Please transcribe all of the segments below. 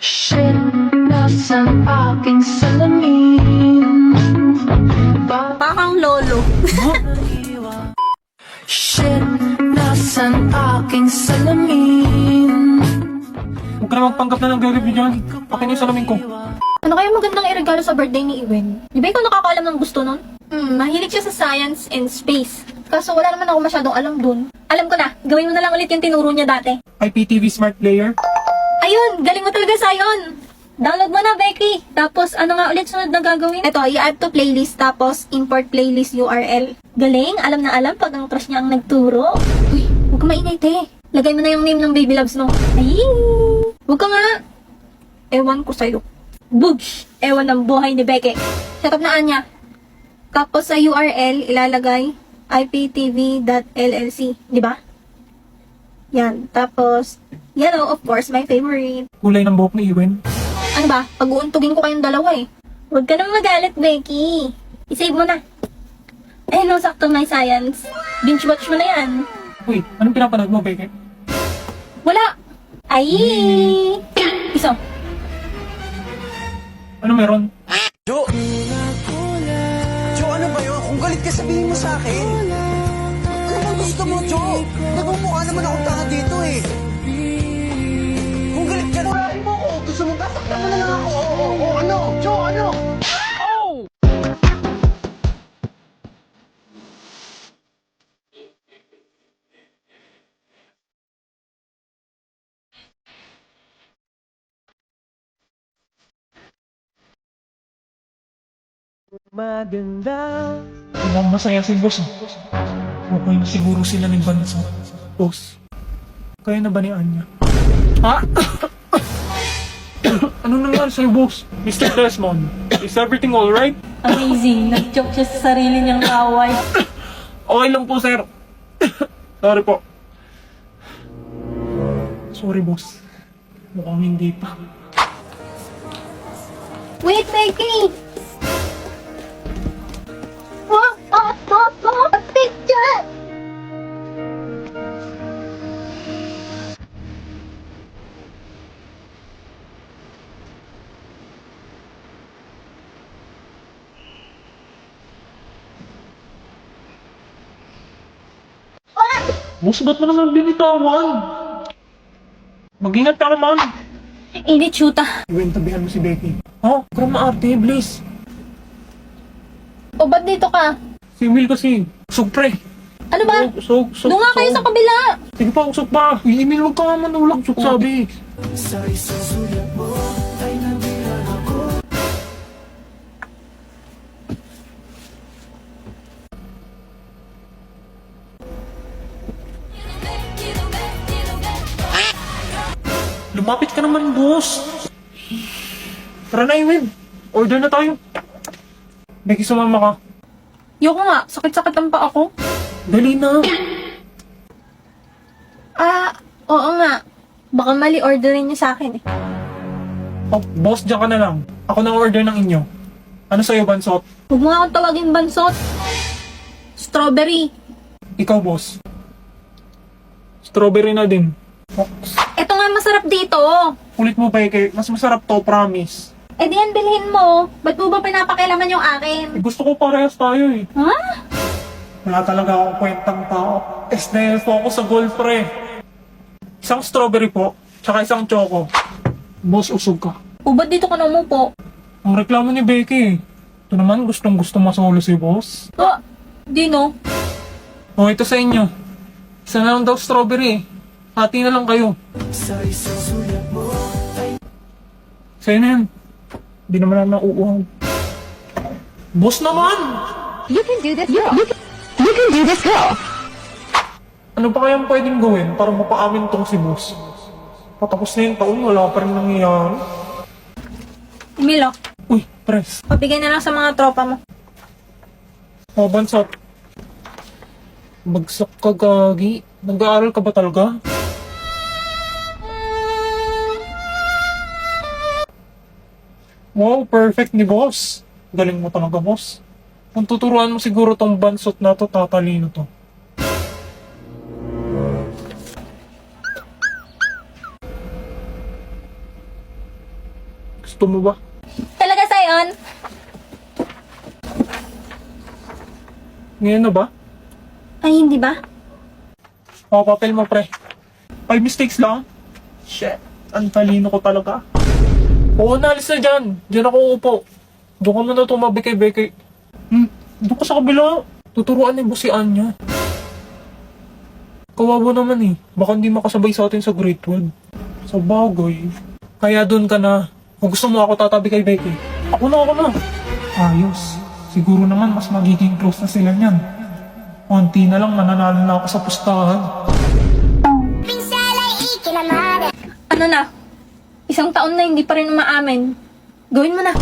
Shit, nasaan aking salamin? Parang lolo. Shit, nasaan aking salamin? Huwag ka na magpanggap na ng review dyan. Akin yung salamin ko. Ano kaya magandang iregalo sa birthday ni Iwen? Di ba ikaw nakakaalam ng gusto nun? Mahilig siya sa science and space. Kaso wala naman ako masyadong alam dun. Alam ko na, gawin mo na lang ulit yung tinuro niya dati. IPTV Smart Player. Ayun, galing mo talaga sa yun. Download mo na, Becky. Tapos, ano nga ulit sunod na gagawin? Ito, i-add to playlist, tapos import playlist URL. Galing, alam na alam pag ang crush niya ang nagturo. Uy, huwag ka maingay, te. Lagay mo na yung name ng baby loves mo. Ay, huwag ka nga. Ewan ko sa'yo. Bugs! Ewan ng buhay ni Becky. Shut up na, Anya. Tapos sa URL, ilalagay iptv.llc. Di ba? Yan. Tapos, yellow, of course, my favorite. Kulay ng buhok ni Iwen. Ano ba? Pag-uuntugin ko kayong dalawa eh. Huwag ka nang magalit, Becky. I-save mo na. Eh, no, sakto my science. Binge watch mo na yan. Uy, anong pinapanood mo, Becky? Wala. Ay! Iso. Ano meron? Jo! Jo, ano ba yun? Kung galit ka, sabihin mo sa akin. Ano bang gusto mo, Jo? Nagmumukha naman akong tanga dito eh. Kung galit ka, nurahin mo ako. Gusto mo, sasaktan mo na lang ako. Ano? Jo, ano? Maganda. Mukhang masaya si boss. Okay na siguro sila ng bansa. Boss, kaya na ba ni Anya? Ha? Ano nangyari sa'yo, boss? Mr. Desmond, is everything alright? Amazing. Nag-joke siya sa sarili niyang away. Okay lang po, sir. Sorry po. Sorry, boss. Mukhang hindi pa. Wait, Becky! Picture! Boss, ba't mo naman binitawan? Mag-ingat ka naman. Init, shoota. Iwen, tabihan mo si Becky. Oh, huwag kang maarte, please. O, ba't dito ka? Si Will kasi. Usog, pre. Ano ba? Usog. Doon nga kayo sa kabila. Sige pa, usog pa. I-email, huwag ka nga manulag. Usog sabi. Lumapit ka naman, boss. Tara na, Iwen. Order na tayo. Becky, sumama ka. Yoko nga, sakit-sakit ang pa ako. Dali na. Oo nga. Baka mali orderin niyo sa akin eh. Oh, boss, dyan ka na lang. Ako nang order ng inyo. Ano sa'yo, Bansot? Huwag mo nga akong tawagin bansot. Strawberry. Ikaw, boss. Strawberry na din. Oh, Ito nga masarap dito. kulit mo, Becky. Mas masarap to, promise. Eh di yan, bilhin mo. Ba't mo ba pinapakialaman yung akin? Eh, gusto ko parehas tayo eh. Ha? Wala talaga akong kwentang tao. SNL po ako sa golf, pre. Isang strawberry po, tsaka isang choco. Boss, usog ka. O ba't dito ka na umupo? Ang reklamo ni Becky. Ito naman, gustong gusto masolo si boss. Di no. O, ito sa inyo. Isa na lang daw strawberry. Hati na lang kayo. Sa'yo na yan. Hindi naman na nauuhaw. Boss naman! You can do this, girl. You can do this, girl. Ano pa kayang pwedeng gawin para mapaamin tong si boss? Patapos na yung taon, wala pa rin nangyayari. Milo, Uy, press. pabigay na lang sa mga tropa mo. O, Bansot. Bagsak ka, gagi. Nag-aaral ka ba talaga? Wow, perfect ni boss. Galing mo talaga, boss. Kung tuturuan mo siguro tong Bansot na to, tatalino to. Gusto mo ba? Talaga, Sion? Ngayon na ba? Ay, hindi ba? O, papel mo, pre. 5 mistakes lang? Shit. Ang talino ko talaga. Oo, naalis na dyan. Diyan ako upo. Doon ka muna tumabi kay Becky. Doon ka sa kabila. Tuturuan ni Boss si Anya. Kawawa naman eh. Baka hindi makasabay sa atin sa grade 12. Sa bagay. Kaya doon ka na. Kung gusto mo ako tatabi kay Becky. Ako na. Ayos. Siguro naman mas magiging close na sila niyan. Konti na lang mananalo na ako sa pustahan. Ano na? Isang taon na hindi pa rin umaamin. Gawin mo na.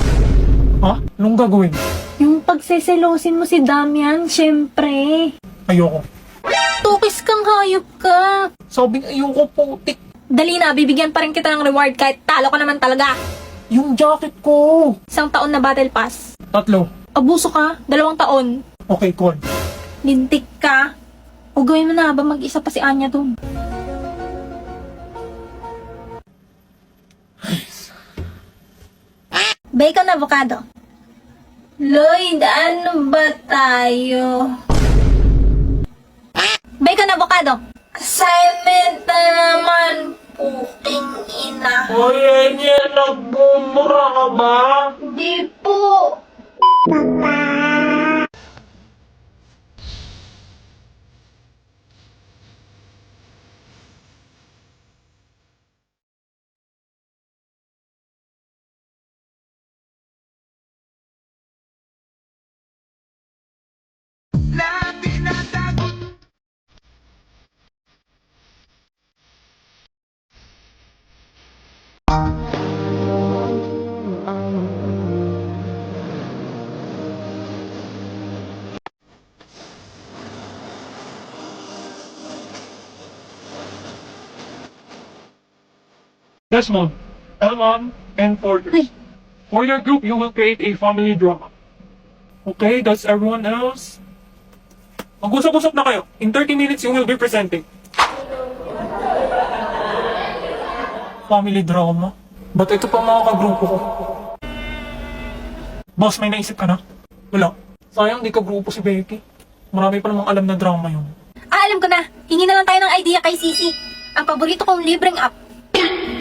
Ha? Anong gagawin? Yung pagseselosin mo si Damian, syempre. Ayoko. Tukis kang hayop ka. Sabing ayoko putik. Dali na, bibigyan pa rin kita ng reward kahit talo ka naman talaga. Yung jacket ko. Isang taon na battle pass. 3. Abuso ka, 2 taon. Okay, call. Lintik ka. O gawin mo na habang mag-isa pa si Anya dun. Bacon avocado. Lloyd, ano ba tayo? Bacon avocado. Assignment na naman. Puking ina. Oy, Enya, nagbumura ka ba? Di po. Desmond, Elmon, and Porters. For your group, you will create a family drama. Okay, does everyone else? Mag-usap-usap na kayo. In 30 minutes, you will be presenting. Family drama? Ba't ito pa mga kagrupo ko? Boss, may naisip ka na? Wala. Sayang, di ka grupo si Becky. Marami pa namang alam na drama yun. Alam ko na. Hingi na lang tayo ng idea kay Sisi. Ang paborito kong libreng app.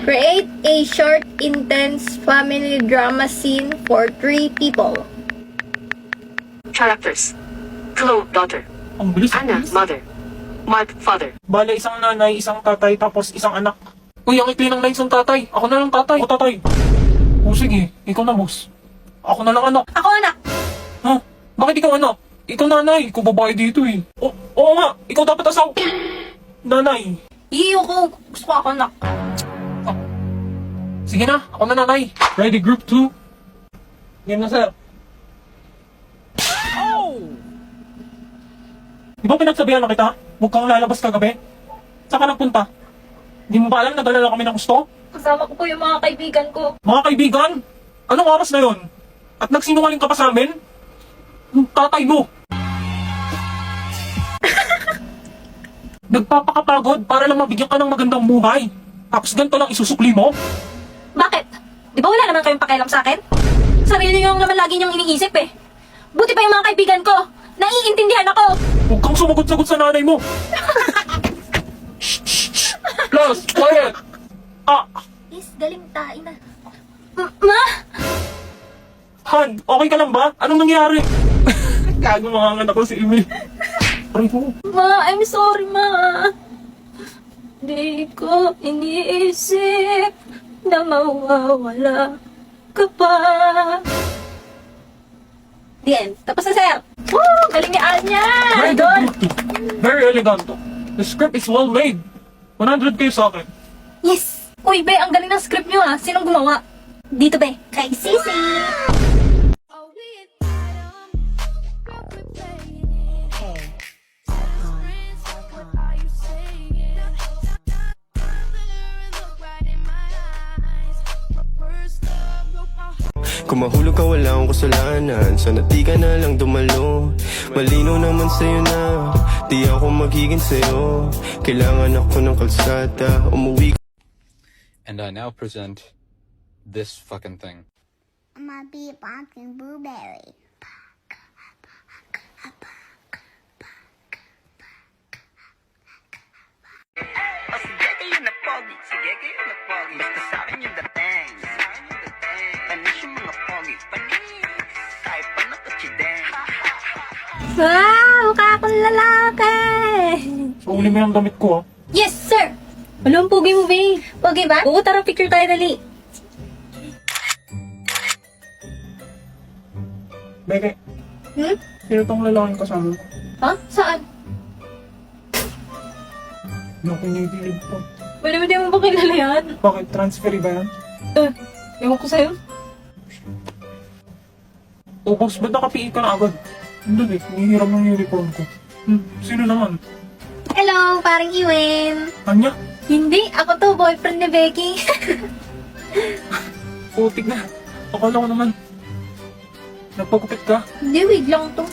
Create a short, intense family drama scene for 3 people. Characters. Chloe, daughter. Ang bilis. Anna, mother. Mark, father. Bale, isang nanay, isang tatay, tapos isang anak. Uy, ang ikli ng lines ng tatay. Ako na lang tatay. O tatay. O sige, ikaw na boss. Ako na lang anak. Ako anak. Ha? Bakit ikaw anak? Ikaw nanay. Ikaw babae dito eh. Oo nga, ikaw dapat asaw. Nanay. Iyo ko. Gusto ko ako anak. Sige na, ako na nanay. Ready, group 2? Game na, sir. Di ba pinagsabihan na kita? Huwag kang lalabas kagabi. Saan ka nagpunta? Di mo ba alam na dala lang kami ng gusto? Kasama ko po yung mga kaibigan ko. Mga kaibigan, anong oras na yon? At nagsinungaling ka pa sa amin? Yung tatay mo. Nagpapakapagod para lang mabigyan ka ng magandang buhay. Tapos ganito lang isusukli mo? Bakit? Di ba wala naman kayong pakialam sa akin? Sarili nyo naman lagi nyong iniisip eh. Buti pa yung mga kaibigan ko. Naiintindihan ako. Huwag kang sumagot-sagot sa nanay mo. Shh, shh, shh. Plus, quiet. Is, galing tain na. Ma? Han, okay ka lang ba? Anong nangyari? Gago mga anak ko si Emil. Aray ko. Ma, I'm sorry, ma. Di ko iniisip na mawawala ka pa. The end. Tapos na, sir. Woo! Galing ni Anya! Very Idol! good. Very elegant. The script is well made. 100 kayo sa akin. Yes! Uy, be, ang galing ng script nyo, ha? Sinong gumawa? Dito, be. Kay Sisi! Kung mahulog ka wala akong kasalanan, sana di ka na lang dumalo. Malinaw naman sa'yo na di ako magiging sa'yo. Kailangan ako ng kalsada, umuwi. And I now present this fucking thing. I'm gonna be a pumpkin blueberry. Sige kayo na pogi. Sige kayo na pogi. Basta sa akin yung dating. Panis yung mga pogi. Panis. Kahit pa nakachideng. Wow! Mukha akong lalaki! So, uli mo yung damit ko, ah. Yes, sir! Alam, pogi mo, babe. Pogi ba? Oo, tara, picture tayo, dali. Beke, sino tong lalaking kasama? Ha? Saan? Yung kinikilig ko. Pwede mo di mo ba kilala yan? Bakit? Transfer ba yan? Ewan ko sa'yo. O, boss, ba't nakapiin ka na agad? Hindi eh, hinihiram ng uniform ko. Sino naman? Hello, parang Iwen. Anya? Hindi, ako to, boyfriend ni Becky. Putik na. Akala ko naman. Nagpagupit ka? Hindi, wait lang to.